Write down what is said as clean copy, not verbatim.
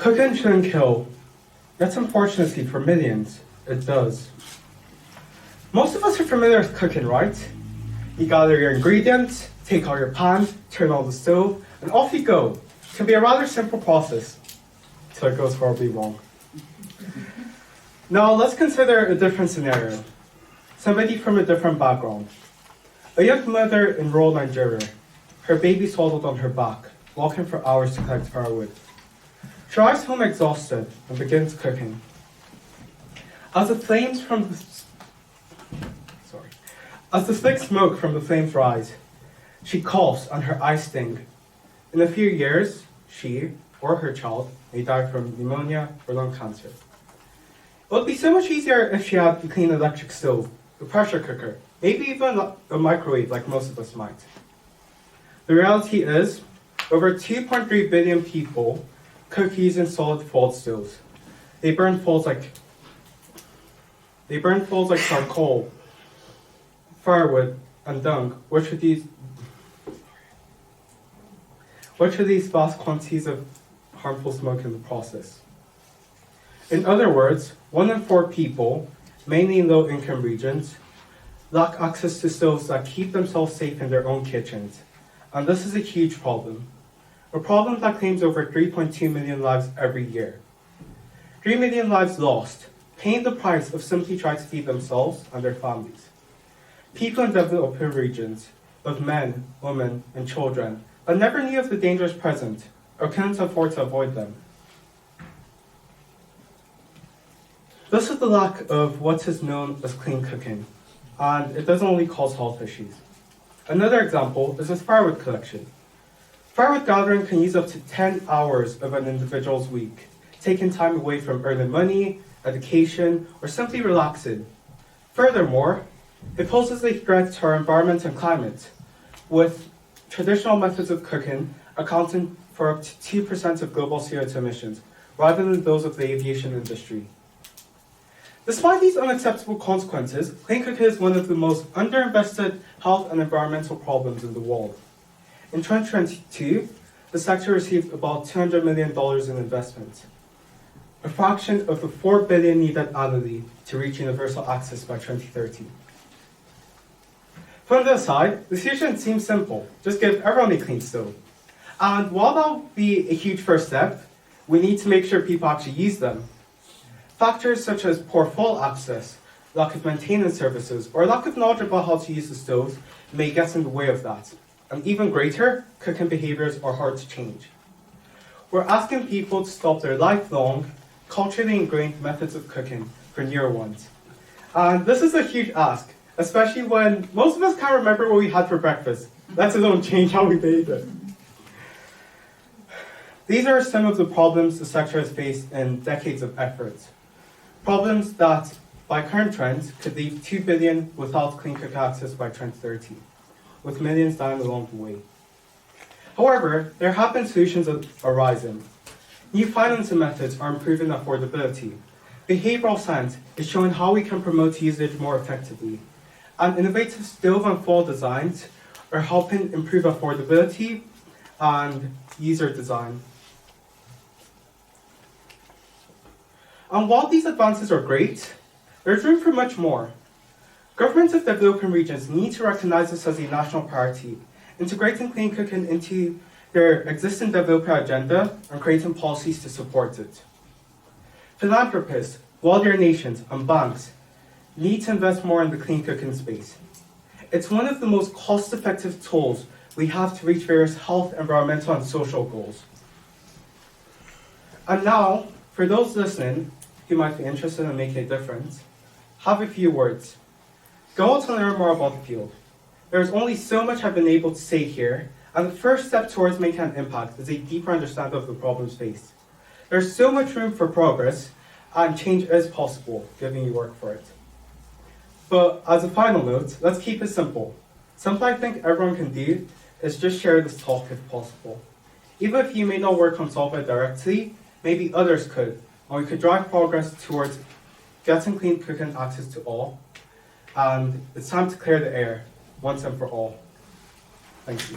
Cooking shouldn't kill. Yet unfortunately for millions, it does. Most of us are familiar with cooking, right? You gather your ingredients, take out your pan, turn on the stove, and off you go. It can be a rather simple process, till it goes horribly wrong. Now let's consider a different scenario. Somebody from a different background. A young mother in rural Nigeria. Her baby swaddled on her back, walking for hours to collect firewood. She arrives home exhausted and begins cooking. As the thick smoke from the flames rise, she coughs and her eyes sting. In a few years, she or her child may die from pneumonia or lung cancer. It would be so much easier if she had a clean electric stove, a pressure cooker, maybe even a microwave like most of us might. The reality is, over 2.3 billion people cook using solid fault stoves. They burn fuels like charcoal, firewood, and dung, which are these vast quantities of harmful smoke in the process. In other words, 1 in 4 people, mainly in low-income regions, lack access to stoves that keep themselves safe in their own kitchens. And this is a huge problem. A problem that claims over 3.2 million lives every year. 3 million lives lost, paying the price of simply trying to feed themselves and their families. People in developing regions, of men, women, and children, that never knew of the dangers present, or couldn't afford to avoid them. This is the lack of what is known as clean cooking, and it doesn't only cause health issues. Another example is with firewood collection. Firewood gathering can use up to 10 hours of an individual's week, taking time away from earning money, education, or simply relaxing. Furthermore, it poses a threat to our environment and climate, with traditional methods of cooking accounting for up to 2% of global CO2 emissions, rather than those of the aviation industry. Despite these unacceptable consequences, clean cooking is one of the most underinvested health and environmental problems in the world. In 2022, the sector received about $200 million in investment, a fraction of the $4 billion needed annually to reach universal access by 2030. From the side, the solution seems simple. Just give everyone a clean stove. And while that will be a huge first step, we need to make sure people actually use them. Factors such as poor fuel access, lack of maintenance services, or lack of knowledge about how to use the stoves may get in the way of that. And even greater, cooking behaviors are hard to change. We're asking people to stop their lifelong, culturally ingrained methods of cooking for newer ones. And this is a huge ask, especially when most of us can't remember what we had for breakfast, let alone change how we made it. These are some of the problems the sector has faced in decades of efforts. Problems that, by current trends, could leave 2 billion without clean cooking access by 2030, with millions dying along the way. However, there have been solutions arising. New financing methods are improving affordability. Behavioral science is showing how we can promote usage more effectively. And innovative stove and fall designs are helping improve affordability and user design. And while these advances are great, there's room for much more. Governments of developing regions need to recognize this as a national priority, integrating clean cooking into their existing developer agenda and creating policies to support it. Philanthropists, wealthier nations, and banks need to invest more in the clean cooking space. It's one of the most cost-effective tools we have to reach various health, environmental, and social goals. And now, for those listening who might be interested in making a difference, have a few words. Go out and learn more about the field. There's only so much I've been able to say here, and the first step towards making an impact is a deeper understanding of the problems faced. There's so much room for progress, and change is possible, given you work for it. But as a final note, let's keep it simple. Something I think everyone can do is just share this talk if possible. Even if you may not work on solving it directly, maybe others could, and we could drive progress towards getting clean cooking access to all. And it's time to clear the air, once and for all. Thank you.